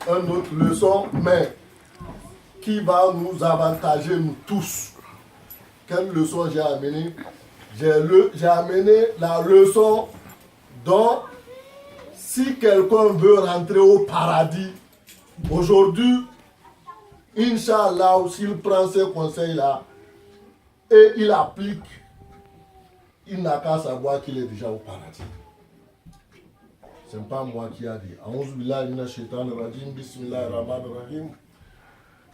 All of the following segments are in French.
une autre leçon, mais qui va nous avantager, nous tous. Quelle leçon j'ai amené? J'ai amené la leçon dont si quelqu'un veut rentrer au paradis, aujourd'hui, Inch'Allah, s'il prend ces conseils-là et il applique, il n'a qu'à savoir qu'il est déjà au paradis. Ce n'est pas moi qui a dit. A'oudhu billahi minash shaitanir rajim, bismillahir rahmanir rahim.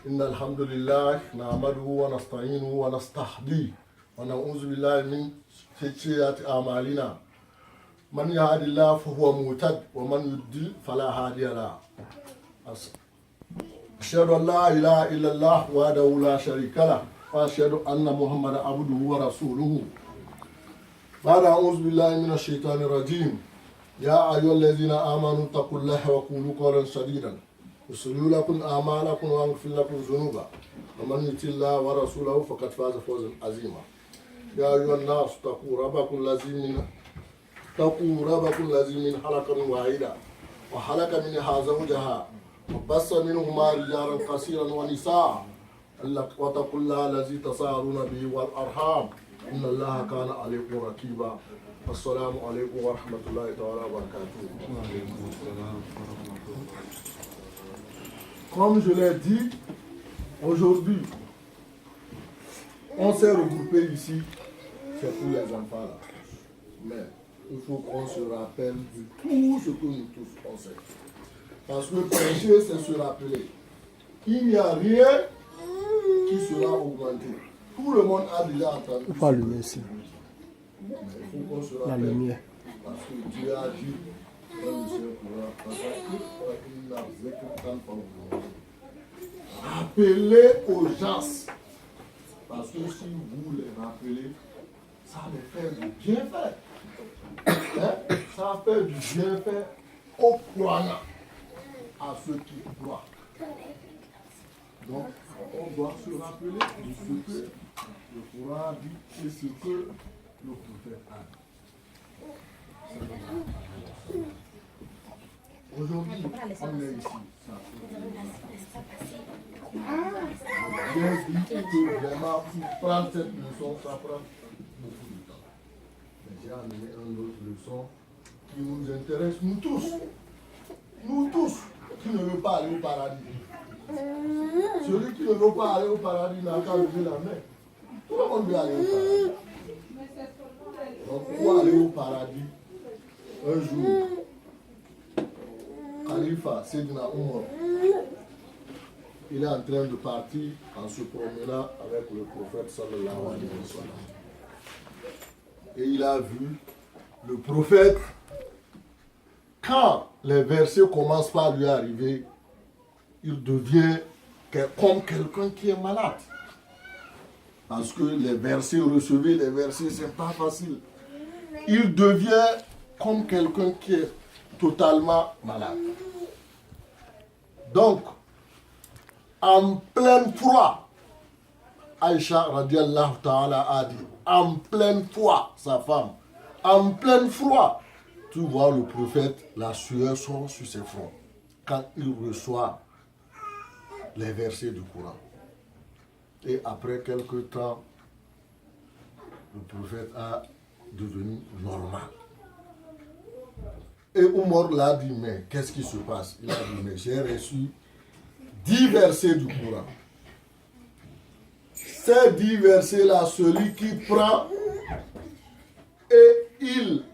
Innal hamdalillah nahmaduhu wa nasta'inuhu wa nastahdihi wa na'udhu billahi min sayyiati a'malina. Man yahdihillahu fahuwa muhtad wa man yudlil fala hadiya lahu. Ashhadu an la ilaha illallah wahdahu la sharika lahu wa ashhadu anna Muhammadan abduhu wa rasuluhu. Ba'da a'udhu billahi minash shaitanir rajim. يا أيها الذين آمنوا اتقوا الله وقولوا قولا سديدا يصلح لكم أعمالكم ويغفر لكم ذنوبا ومن يطع الله ورسوله فقد فاز فوزا عظيما يا أيها الناس اتقوا ربكم الذي من خلق واحدا وخلق منها زوجها وبث منهما رجالا كثيرا ونساء واتقوا الله الذي تساءلون به والأرحام إن الله كان عليكم رقيبا. Assalamu alaikum wa rahmatullahi wa barakatuh. Comme je l'ai dit, aujourd'hui, on s'est regroupé ici, c'est pour les enfants là. Mais il faut qu'on se rappelle de tout ce que nous tous on sait. Parce que prêcher, c'est se rappeler. Il n'y a rien qui sera augmenté. Tout le monde a déjà entendu. Il faut allumer ici. Mais il faut qu'on se La rappelle. lumière. Parce que Dieu a dit dans le Saint-Coran, rappelez aux gens. Parce que si vous les rappelez, ça les fait du bienfait. Hein? Ça fait du bienfait aux croyants, à ceux qui croient. Donc, on doit se rappeler de ce que le Coran dit et ce que le prophète a dit. Aujourd'hui, on est ici. J'ai dit que vraiment, pour prendre cette leçon, ça prend beaucoup de temps. Mais j'ai amené une autre leçon qui nous intéresse, nous tous. Nous tous, qui ne veut pas aller au paradis. Celui qui ne veut pas aller au paradis n'a qu'à lever la main. Tout le monde veut aller au paradis. Donc, pour aller au paradis, un jour, Khalifa Sayyidina Omar, il est en train de partir en se promenant avec le prophète sallallahu alayhi wa sallam. Et il a vu le prophète, quand les versets commencent par lui arriver, il devient comme quelqu'un qui est malade. Parce que les versets, recevoir les versets, c'est pas facile. Il devient comme quelqu'un qui est totalement malade. Donc, en plein froid, Aïcha radiallahu ta'ala a dit, en plein froid, sa femme, en plein froid, tu vois le prophète, la sueur sort sur ses fronts quand il reçoit les versets du Coran. Et après quelques temps, le prophète a devenu normal. Et Omar l'a dit, mais qu'est-ce qui se passe? Il a dit, mais j'ai reçu 10 versets du Coran. Ces 10 versets-là, celui qui prend et il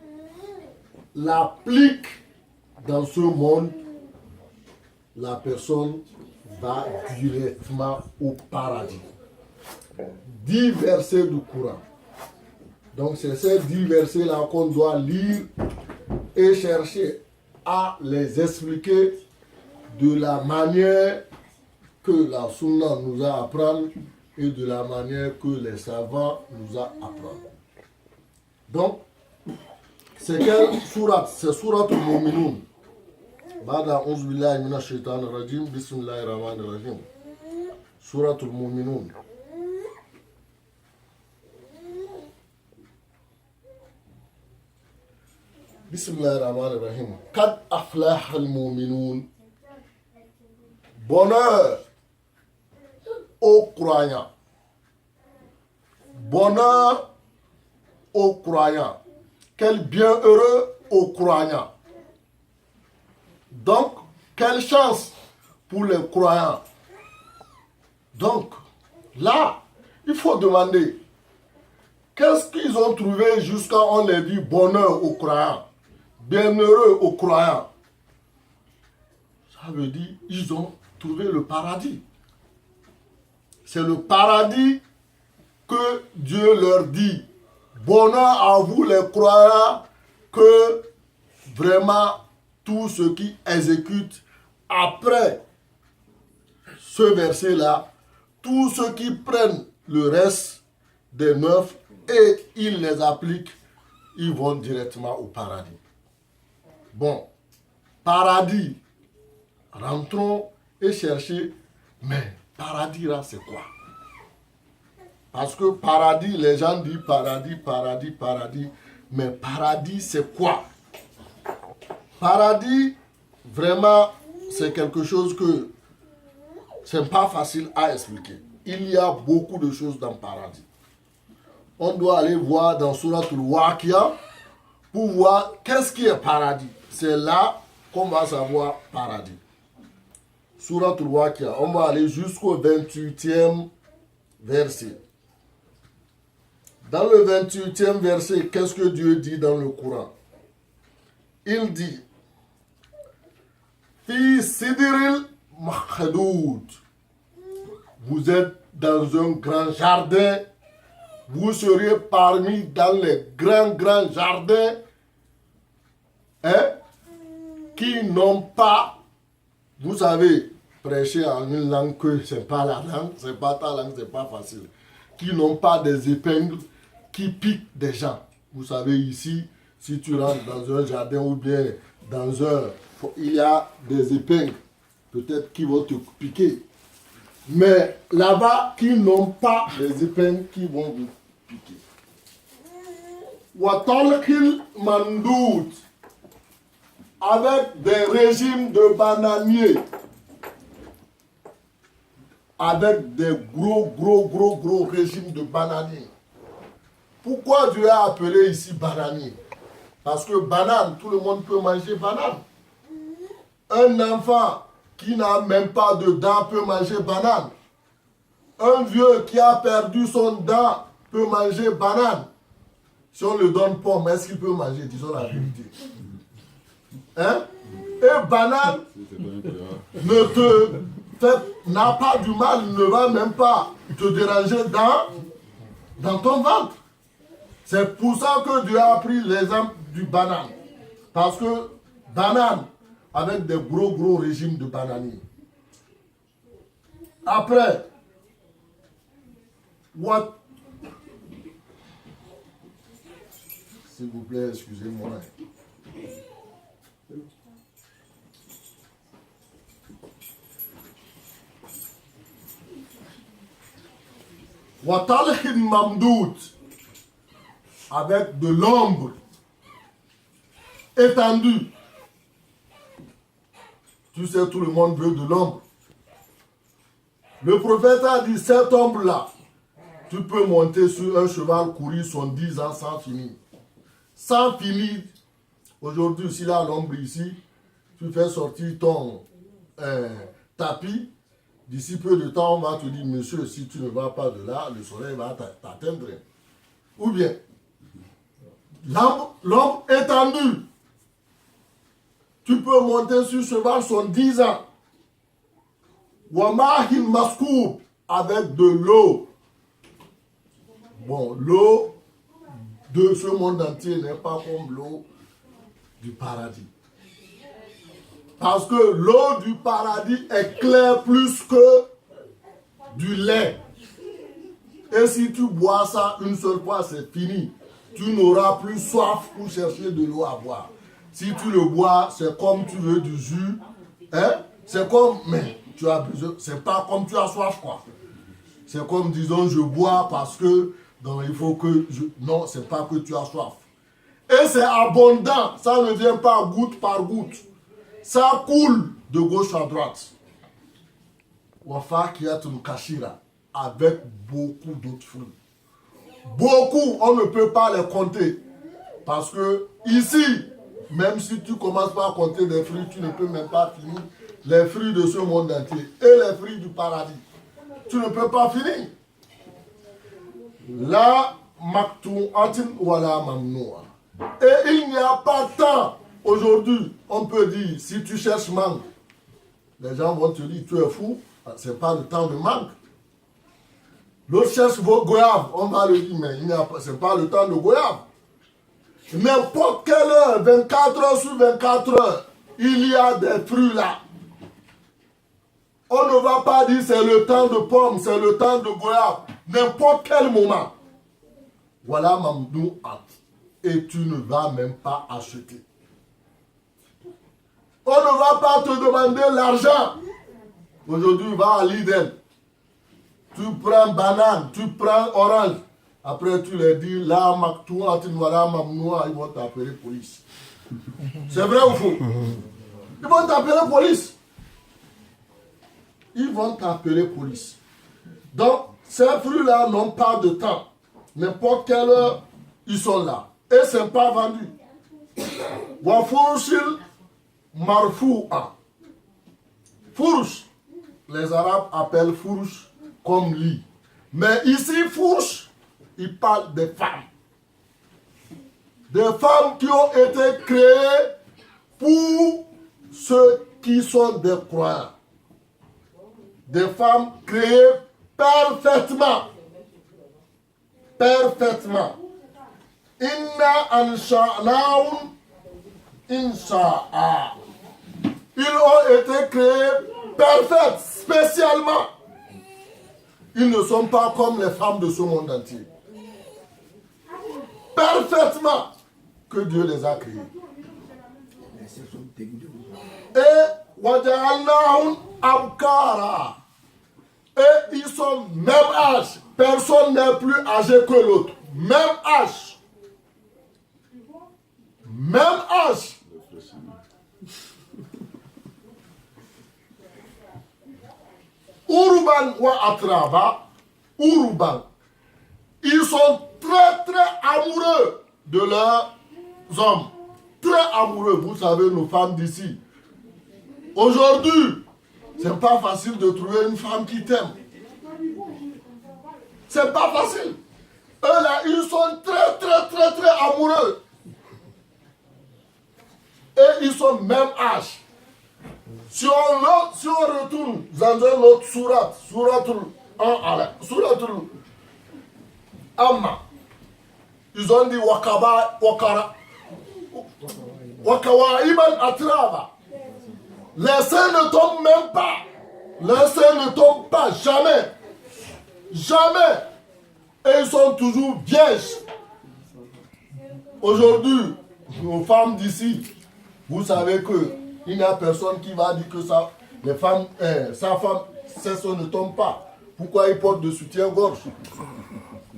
l'applique dans ce monde, la personne va directement au paradis. 10 versets du Coran. Donc c'est ces 10 versets-là qu'on doit lire et chercher à les expliquer de la manière que la Sunna nous a appris et de la manière que les savants nous a appris. Donc, c'est quelle sourate? C'est sourate al-Mu'minun. Ba'da a'udhu billahi minash shaitanir rajim, bismillahir rahmanir rahim. Sourate al-Mu'minun. Bismillahir rahmanir rahim. Qad aflaha al-mu'minun Bonheur aux croyants. Bonheur aux croyants. Quel bienheureux aux croyants. Donc, quelle chance pour les croyants. Donc, là, il faut demander, qu'est-ce qu'ils ont trouvé jusqu'à on les dit bonheur aux croyants, bienheureux aux croyants. Ça veut dire, ils ont trouvé le paradis. C'est le paradis que Dieu leur dit. Bonheur à vous les croyants, que vraiment tous ceux qui exécutent après ce verset-là, tous ceux qui prennent le reste des 9 et ils les appliquent, ils vont directement au paradis. Bon, paradis, rentrons et cherchez, mais paradis là c'est quoi? Parce que paradis, les gens disent paradis, paradis, paradis, mais paradis c'est quoi? Paradis, vraiment, c'est quelque chose que c'est pas facile à expliquer. Il y a beaucoup de choses dans le paradis. On doit aller voir dans Suratul Waqiah pour voir qu'est-ce qui est paradis. C'est là qu'on va savoir paradis. Suratul Waqiah, on va aller jusqu'au 28e verset. Dans le 28e verset, qu'est-ce que Dieu dit dans le Coran? Il dit Fi sidril makhdoud. Vous êtes dans un grand jardin. Vous seriez parmi dans les grands jardins qui n'ont pas, vous savez, prêcher en une langue que ce n'est pas la langue, c'est pas ta langue, c'est pas facile. Qui n'ont pas des épingles qui piquent des gens. Vous savez, ici, si tu rentres dans un jardin ou bien dans un... Il y a des épingles, peut-être qui vont te piquer. Mais là-bas, qui n'ont pas les épingles qui vont vous piquer. Watalkil mandout, avec des régimes de bananiers, avec des gros régimes de bananiers. Pourquoi Dieu a appelé ici bananier? Parce que banane, tout le monde peut manger banane. Un enfant qui n'a même pas de dents peut manger banane. Un vieux qui a perdu son dent peut manger banane. Si on le donne pomme, est-ce qu'il peut manger? Disons la vérité. Hein? Et banane n'a pas du mal, ne va même pas te déranger dans ton ventre. C'est pour ça que Dieu a pris l'exemple du banane. Parce que banane, avec des gros régimes de bananiers. Après, s'il vous plaît, excusez-moi. Watalhin mamdout, avec de l'ombre étendue. Tu sais, tout le monde veut de l'ombre. Le prophète a dit, cette ombre-là, tu peux monter sur un cheval, courir son 10 ans sans finir. Sans finir. Aujourd'hui, s'il a l'ombre ici, tu fais sortir ton tapis. D'ici peu de temps, on va te dire, monsieur, si tu ne vas pas de là, le soleil va t'atteindre. Ou bien, l'ombre étendue. Tu peux monter sur cheval son 10 ans. Wamahil maskoub, avec de l'eau. Bon, l'eau de ce monde entier n'est pas comme l'eau du paradis. Parce que l'eau du paradis est claire plus que du lait. Et si tu bois ça une seule fois, c'est fini. Tu n'auras plus soif pour chercher de l'eau à boire. Si tu le bois, c'est comme tu veux du jus. Hein? C'est comme, mais tu as besoin, c'est pas comme tu as soif, quoi. C'est comme, disons, je bois parce que, donc il faut que je... Non, c'est pas que tu as soif. Et c'est abondant, ça ne vient pas goutte par goutte. Ça coule de gauche à droite. Wafakiyatun kashira, avec beaucoup d'autres fruits. Beaucoup, on ne peut pas les compter. Parce que ici, même si tu commences par compter des fruits, tu ne peux même pas finir les fruits de ce monde entier et les fruits du paradis. Tu ne peux pas finir. La maktu'atin wala mamnoua. Et il n'y a pas de temps. Aujourd'hui, on peut dire, si tu cherches mangue, les gens vont te dire, tu es fou, ce n'est pas le temps de mangue. L'autre cherche vos goyaves, on va le dire, mais ce n'est pas le temps de goyave. N'importe quelle heure, 24 heures sur 24 heures, il y a des fruits là. On ne va pas dire c'est le temps de pomme, c'est le temps de goyave. N'importe quel moment. Voilà Mamdou At. Et tu ne vas même pas acheter. On ne va pas te demander l'argent. Aujourd'hui, va à Lidl. Tu prends banane, tu prends orange. Après, tu leur dis, là, Maktoua, voilà, Mamnoua, ils vont t'appeler police. C'est vrai ou faux? Ils vont t'appeler police. Ils vont t'appeler police. Donc, ces fruits-là n'ont pas de temps. N'importe quelle heure, ils sont là. Et ce n'est pas vendu. Wafurushil marfou'a. Fourche. Les Arabes appellent fourche comme lit. Mais ici, fourche, ils parlent des femmes. Des femmes qui ont été créées pour ceux qui sont des croyants. Des femmes créées parfaitement. Parfaitement. Inna ansha'naun insha'a. Ils ont été créés parfaits, spécialement. Ils ne sont pas comme les femmes de ce monde entier. Parfaitement que Dieu les a créés. Et waja'alnahum abkara. Et ils sont même âge. Personne n'est plus âgé que l'autre. Même âge. Même âge. Uruban wa atraba. Uruban. Ils sont très très amoureux de leurs hommes. Très amoureux. Vous savez, nos femmes d'ici. Aujourd'hui, c'est pas facile de trouver une femme qui t'aime. C'est pas facile. Eux là, ils sont très très très très amoureux. Et ils sont même âge. Si on retourne dans un autre suratul Amma, ils ont dit Wakawa'iban atraba. Les seins ne tombent même pas. Les seins ne tombent pas, jamais. Jamais. Et ils sont toujours vierges. Aujourd'hui, nos femmes d'ici, vous savez qu'il n'y a personne qui va dire que ça, les femmes, sa femme, ses seins ne tombent pas. Pourquoi ils portent de soutien-gorge?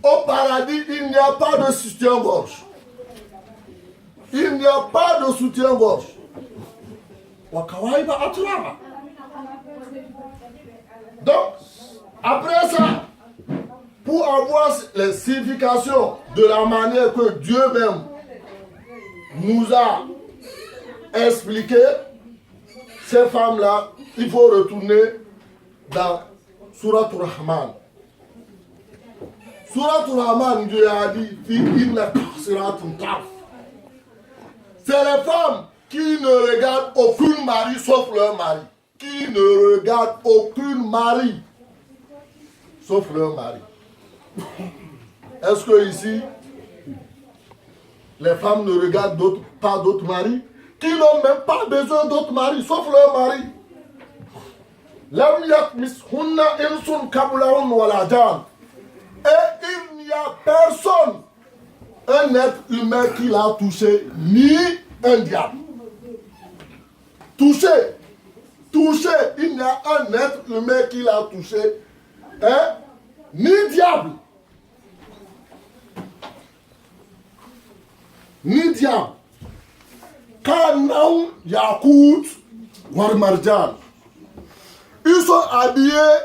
Au paradis, il n'y a pas de soutien-gorge. Il n'y a pas de soutien-gorge. Donc, après ça, pour avoir les significations de la manière que Dieu même nous a expliqué, ces femmes-là, il faut retourner dans Surat Rahman. Surat Rahman, Dieu a dit, c'est les femmes qui ne regardent aucun mari sauf leur mari. Qui ne regardent aucun mari sauf leur mari. Est-ce que ici, les femmes ne regardent pas d'autres maris qui n'ont même pas besoin d'autres maris sauf leur mari? Lam yakmishunna insun qablahun wala jan. Et il n'y a personne, un être humain qui l'a touché, ni un diable. Touché, il n'y a un être humain qui l'a touché, hein, ni diable. Ni diable. Kanaun yakut war marjan. Ils sont habillés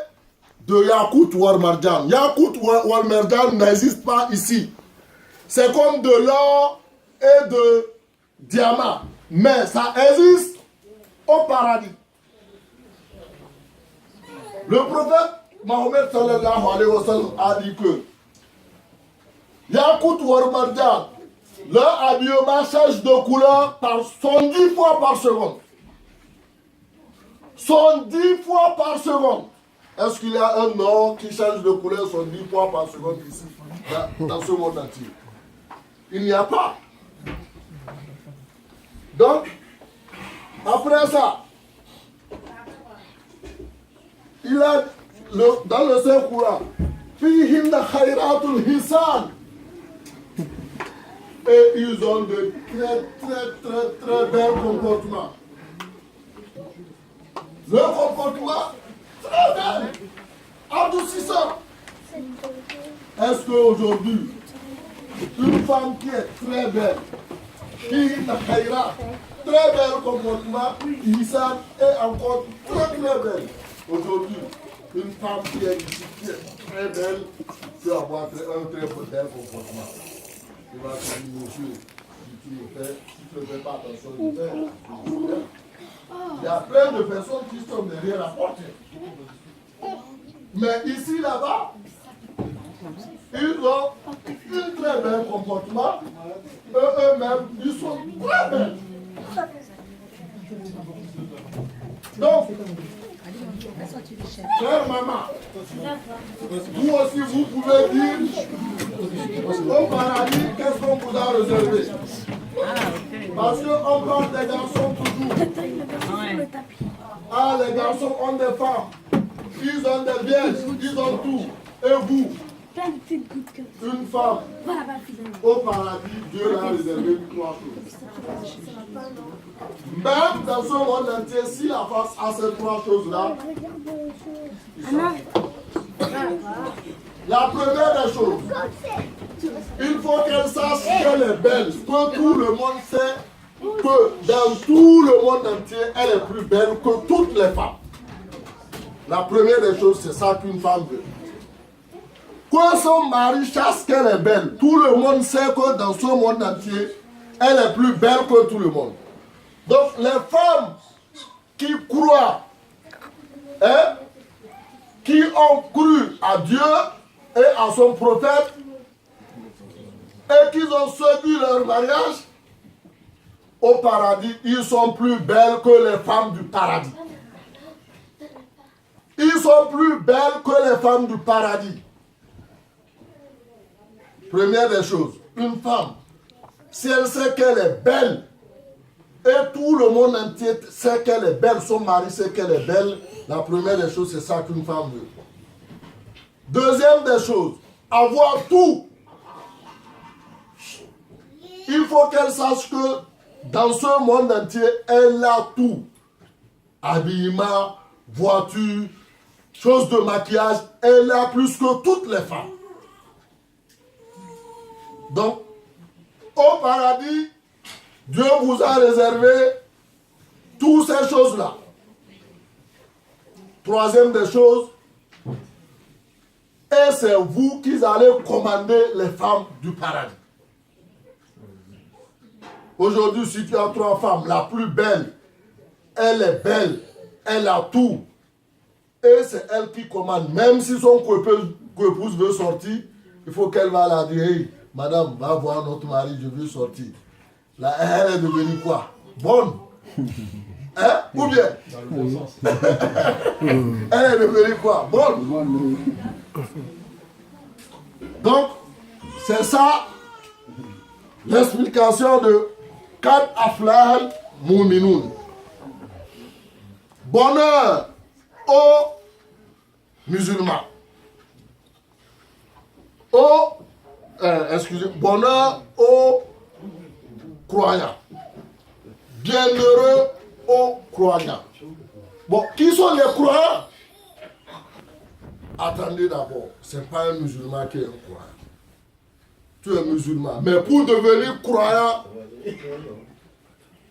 de Yakout Walmarjan. Yakout Walmarjan n'existe pas ici. C'est comme de l'or et de diamant. Mais ça existe au paradis. Le prophète Mohammed sallallahu alayhi wa sallam a dit que Yakout Walmarjan, leur habillement change de couleur par 110 fois par seconde. 110 fois par seconde. Est-ce qu'il y a un or qui change de couleur 110 fois par seconde ici, dans ce monde entier? Il n'y a pas. Donc, après ça, il a dans le Saint-Courant, Fihinna khayratul hisan. Et ils ont de très bons comportements. Le comportement très bel, adoucissant. Est-ce qu'aujourd'hui, une femme qui est très belle, qui a très bel comportement, Issan est encore très belle. Aujourd'hui, une femme qui est très belle peut avoir un très bel comportement. Il va se dire, monsieur, si tu ne fais pas attention, je fais. Il y a plein de personnes qui sont derrière la porte. Mais ici, là-bas, ils ont un très bel comportement. Eux-mêmes, ils sont très belles. Donc, chère maman, vous aussi, vous pouvez dire au paradis, qu'est-ce qu'on vous a réservé? Parce qu'on parle des garçons toujours. Ah, les garçons ont des femmes. Ils ont des vierges, ils ont tout. Et vous, une femme, au paradis, Dieu l'a réservé 3 choses. Même dans ce monde entier, si la femme a ces 3 choses-là, la première des choses, il faut qu'elle sache qu'elle est belle, que tout le monde sait que dans tout le monde entier, elle est plus belle que toutes les femmes. La première des choses, c'est ça qu'une femme veut. Quand son mari chasse qu'elle est belle, tout le monde sait que dans ce monde entier, elle est plus belle que tout le monde. Donc les femmes qui croient, qui ont cru à Dieu et à son prophète, et qui ont suivi leur mariage, au paradis, ils sont plus belles que les femmes du paradis. Ils sont plus belles que les femmes du paradis. Première des choses, une femme, si elle sait qu'elle est belle, et tout le monde entier sait qu'elle est belle, son mari sait qu'elle est belle, la première des choses, c'est ça qu'une femme veut. Deuxième des choses, avoir tout. Il faut qu'elle sache que dans ce monde entier, elle a tout. Habillement, voiture, choses de maquillage, elle a plus que toutes les femmes. Donc, au paradis, Dieu vous a réservé toutes ces choses-là. Troisième des choses, et c'est vous qui allez commander les femmes du paradis. Aujourd'hui, si tu as 3 femmes, la plus belle, elle est belle, elle a tout. Et c'est elle qui commande. Même si son épouse veut sortir, il faut qu'elle va la dire, hey, madame, va voir notre mari, je veux sortir. Là, elle est devenue quoi? Bonne. Hein? Ou bien? Elle est devenue quoi? Bonne. Donc, c'est ça l'explication de Kad Aflahal Mu'minun. Bonheur aux musulmans. Bonheur aux croyants. Bienheureux aux croyants. Bon, qui sont les croyants? Attendez d'abord, ce n'est pas un musulman qui est un croyant. Tu es musulman. Mais pour devenir croyant,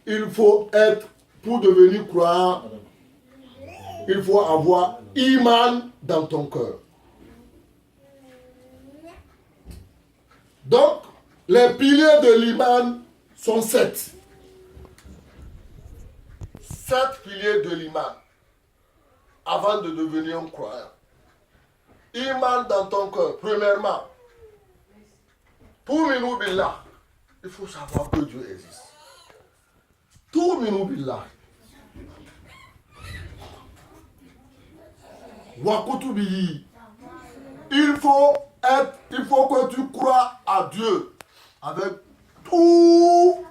il faut être, pour devenir croyant, il faut avoir Iman dans ton cœur. Donc, les piliers de l'Iman sont 7. 7 piliers de l'Iman avant de devenir un croyant. Iman dans ton cœur, premièrement. Pour Minou Billah, il faut savoir que Dieu existe. Tout Minou Billah. Wakutubihi. Il faut que tu crois à Dieu avec tous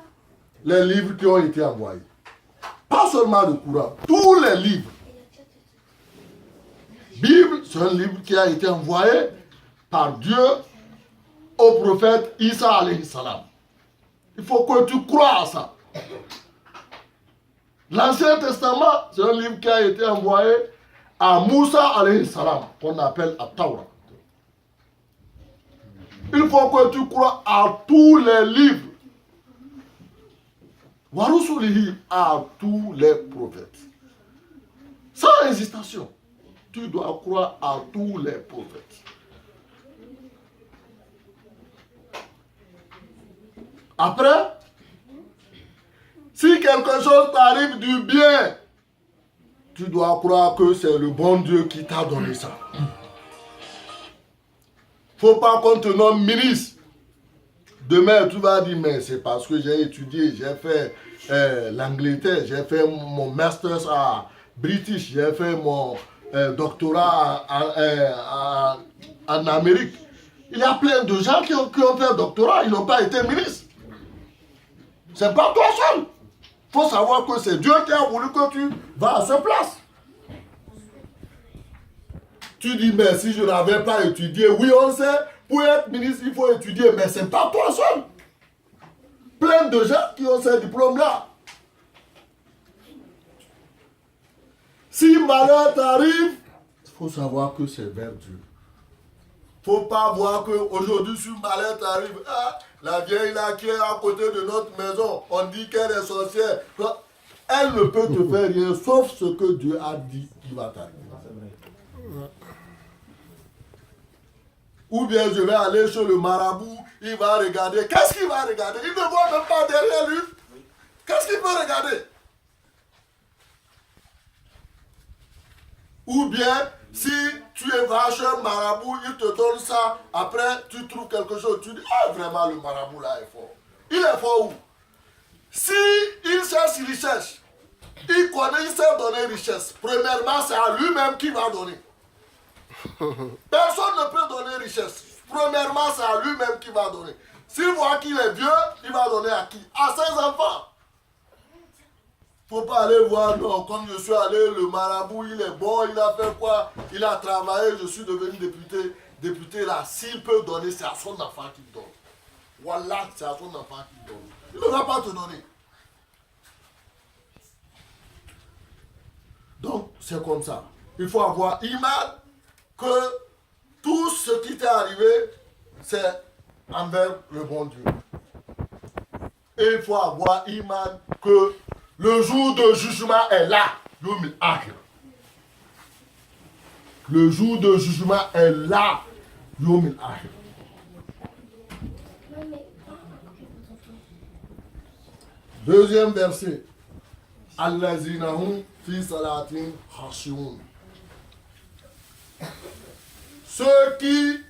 les livres qui ont été envoyés. Pas seulement le Coran, tous les livres. Bible, c'est un livre qui a été envoyé par Dieu au prophète Isa alayhi salam. Il faut que tu crois à ça. L'Ancien Testament, c'est un livre qui a été envoyé à Moussa alayhi salam, qu'on appelle à Taura. Il faut que tu crois à tous les livres. Warusulihi, à tous les prophètes. Sans hésitation, tu dois croire à tous les prophètes. Après, si quelque chose t'arrive du bien, tu dois croire que c'est le bon Dieu qui t'a donné ça. Faut pas qu'on te nomme ministre. Demain, tu vas dire, mais c'est parce que j'ai étudié, j'ai fait l'Angleterre, j'ai fait mon master's à British, j'ai fait mon doctorat en Amérique. Il y a plein de gens qui ont fait doctorat, ils n'ont pas été ministres. C'est pas toi seul. Il faut savoir que c'est Dieu qui a voulu que tu vas à sa place. Tu dis, mais si je n'avais pas étudié, oui, on sait, pour être ministre, il faut étudier, mais ce n'est pas toi seul. Plein de gens qui ont ces diplômes-là. Si malheur t'arrive, il faut savoir que c'est vers Dieu. Il ne faut pas voir qu'aujourd'hui, si malheur t'arrive, la vieille là qui est à côté de notre maison, on dit qu'elle est sorcière. Elle ne peut te faire rien, sauf ce que Dieu a dit qui va t'arriver. Ou bien je vais aller chez le marabout, il va regarder. Qu'est-ce qu'il va regarder? Il ne voit même pas derrière lui. Qu'est-ce qu'il peut regarder? Ou bien, si tu vas chez un marabout, il te donne ça, après tu trouves quelque chose, tu dis, ah vraiment le marabout là est fort. Il est fort où? Si il cherche richesse, il connaît, il sait donner richesse. Premièrement, c'est à lui-même qu'il va donner. Personne ne peut donner richesse. Premièrement, c'est à lui-même qu'il va donner. S'il voit qu'il est vieux, il va donner à qui? À ses enfants. Il ne faut pas aller voir, non, comme je suis allé, le marabout, il est bon, il a fait quoi? Il a travaillé, je suis devenu député là. S'il peut donner, c'est à son enfant qu'il donne. Voilà, c'est à son enfant qu'il donne. Il ne va pas te donner. Donc, c'est comme ça. Il faut avoir iman que tout ce qui t'est arrivé, c'est envers le bon Dieu. Et il faut avoir iman que le jour de jugement est là. Le jour de jugement est là. Deuxième verset. Allazinahum fi salatin khashiun. Ceux qui,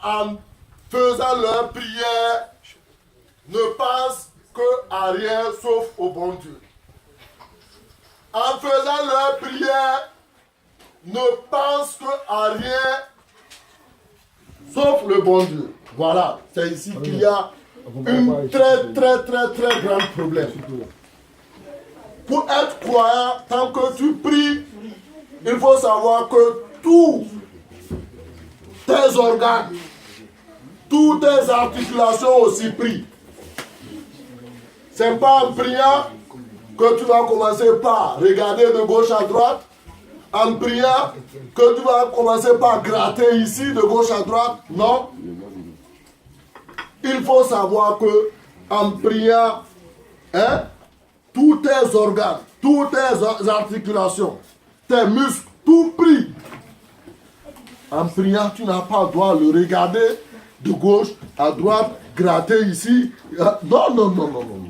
en faisant leur prière, ne pensent qu'à rien sauf au bon Dieu. En faisant leur prière, ne pensent qu'à rien sauf le bon Dieu. Voilà, c'est ici qu'il y a un très grand problème. Pour être croyant, tant que tu pries, il faut savoir que tous tes organes, toutes tes articulations aussi prient. C'est pas en priant que tu vas commencer par regarder de gauche à droite, en priant que tu vas commencer par gratter ici de gauche à droite. Non. Il faut savoir que en priant, tous tes organes, toutes tes articulations, tes tes muscles tout pris. En priant, tu n'as pas le droit de le regarder de gauche à droite, gratter ici. Non, non, non, non, non, non.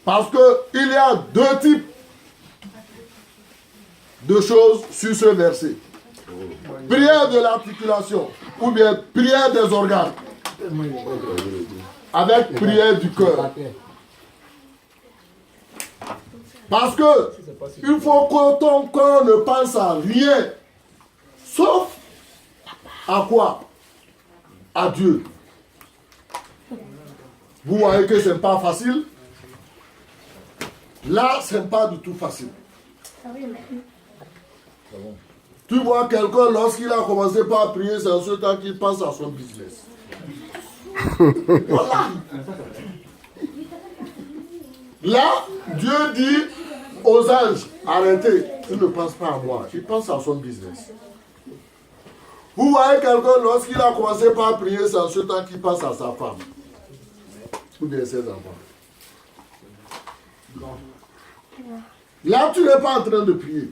Parce qu'il y a deux types de choses sur ce verset. Prière de l'articulation ou bien prière des organes avec prière du cœur. Parce que il faut que ton corps ne pense à rien sauf à quoi? À Dieu. Vous voyez que ce n'est pas facile. Là, ce n'est pas du tout facile. Tu vois quelqu'un, lorsqu'il a commencé par prier, c'est en ce temps qu'il pense à son business. Voilà. Là, Dieu dit aux anges, arrêtez, il ne pense pas à moi, il pense à son business. Vous voyez quelqu'un, lorsqu'il a commencé par prier, c'est en ce temps qu'il pense à sa femme. Ou bien ses enfants. Là, tu n'es pas en train de prier.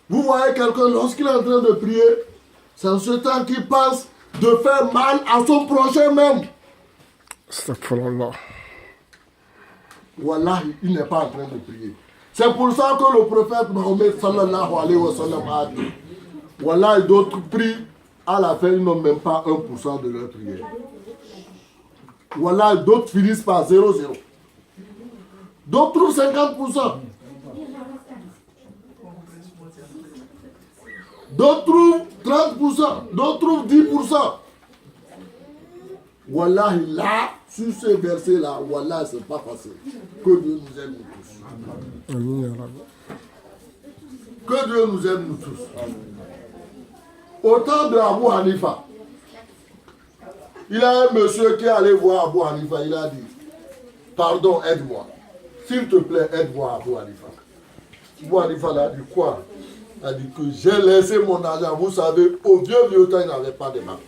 Vous voyez quelqu'un, lorsqu'il est en train de prier, c'est en ce temps qu'il pense de faire mal à son prochain même. Astaghfirullah. Voilà, il n'est pas en train de prier. C'est pour ça que le prophète Mohammed sallallahu alayhi wa sallam a dit, voilà, d'autres prient, à la fin, ils n'ont même pas 1% de leur prière. Voilà, d'autres finissent par 0,0. D'autres trouvent 50%. D'autres trouvent 30%. D'autres trouvent 10%. Voilà, là, sur ce verset-là, voilà, c'est pas facile. Que Dieu nous aime nous tous. Que Dieu nous aime nous tous. Au temps de Abu Hanifa, il y a un monsieur qui est allé voir Abu Hanifa, il a dit, pardon, aide-moi. S'il te plaît, aide-moi Abu Hanifa. Abu Hanifa a dit quoi? Il a dit que j'ai laissé mon argent. Vous savez, au vieux temps, il n'avait pas de banque.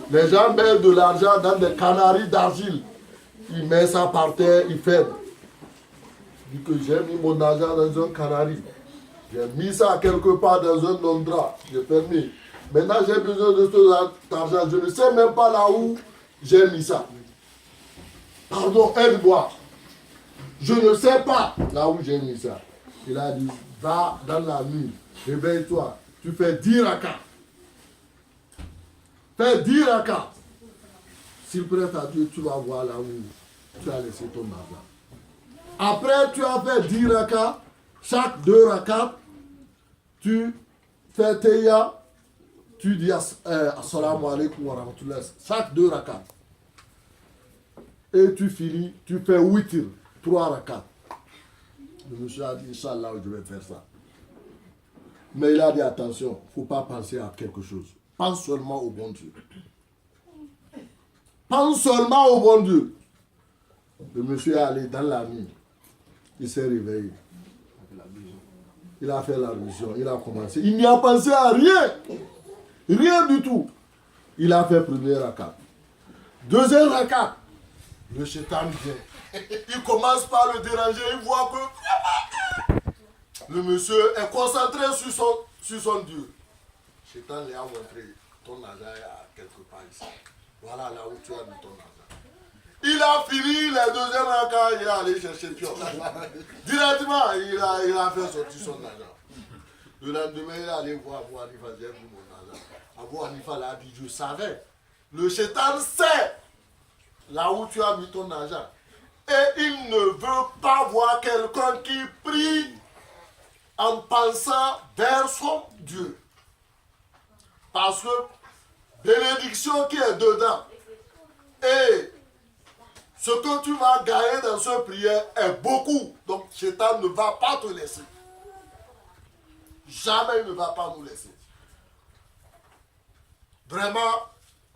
Les gens mettent de l'argent dans des canaries d'argile. Ils mettent ça par terre, ils ferment. Il dit que j'ai mis mon argent dans un canari. J'ai mis ça quelque part dans un endroit. J'ai fermé. Maintenant, j'ai besoin de cet argent. Je ne sais même pas là où j'ai mis ça. Pardon, aide-moi. Je ne sais pas là où j'ai mis ça. Il a dit, va dans la nuit, réveille-toi. Tu fais 10 rakats. Fais 10 rakats. S'il prête à Dieu, tu vas voir là où tu as laissé ton argent. Après, tu as fait 10 rakats. Chaque 2 rakats, tu fais teya. Tu dis assalamu alaikum wa rahmatullah. Chaque 2 rakats. Et tu finis, tu fais 8 3 rakats. Le monsieur a dit, Inch'Allah, je vais faire ça. Mais il a dit, attention, il ne faut pas penser à quelque chose. Pense seulement au bon Dieu. Pense seulement au bon Dieu. Le monsieur est allé dans la nuit. Il s'est réveillé. Il a fait la vision. Il a commencé. Il n'y a pensé à rien. Rien du tout. Il a fait premier rakat. Deuxième rakat. Le chétan vient. Il commence par le déranger. Il voit que le monsieur est concentré sur son Dieu. Le chétan lui a montré ton argent est quelque part ici. Voilà là où tu as mis ton argent. Il a fini les deuxième rakat. Il est allé chercher Dieu. Directement, il a fait sortir son argent. Le lendemain, il est allé voir Abu Hanifa. J'ai vu mon argent. Abu Hanifa l'a dit, je savais. Le chétan sait là où tu as mis ton argent. Et il ne veut pas voir quelqu'un qui prie en pensant vers son Dieu. Parce que bénédiction qui est dedans et ce que tu vas gagner dans cette prière est beaucoup. Donc, Satan ne va pas te laisser. Jamais il ne va pas nous laisser. Vraiment,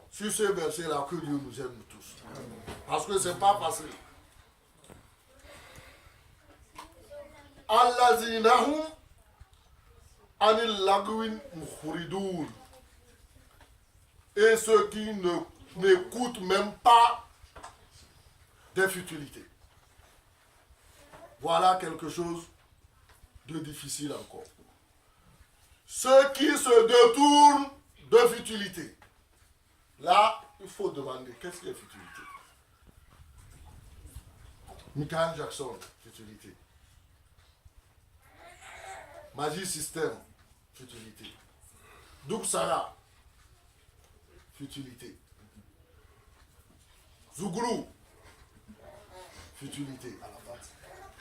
sur ce verset-là, que Dieu nous aime tous. Parce que ce n'est pas facile. Allazinahum anil lagwin mukhridoun. Et ceux qui n'écoutent même pas des futilités. Voilà quelque chose de difficile encore. Ceux qui se détournent de futilité. Là, il faut demander, qu'est-ce qui est futilité? Michael Jackson, futilité. Magic System, futilité. Doug Sarah, futilité. Zouglou, futilité.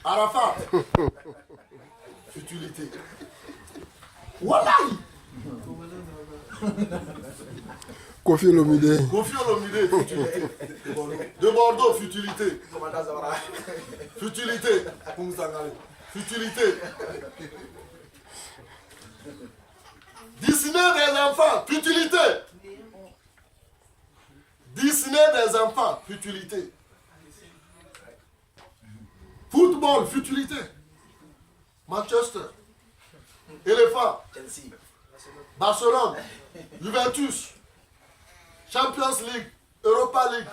Arafat, futilité. Voilà. Kofi Olomide. Kofi Olomide, futilité. De Bordeaux, futilité. Futilité. Futilité. Dessiner des enfants, futilité. Dessiner des enfants, futilité. Football, futilité. Manchester. Éléphant. Barcelone. Juventus. Champions League. Europa League.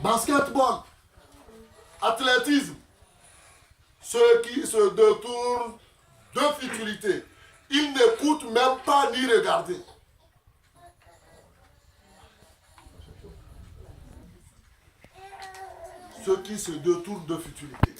Basketball. Athlétisme. Ceux qui se détournent de futilité. Ils n'écoutent même pas ni regarder. Ceux qui se détournent de futilité.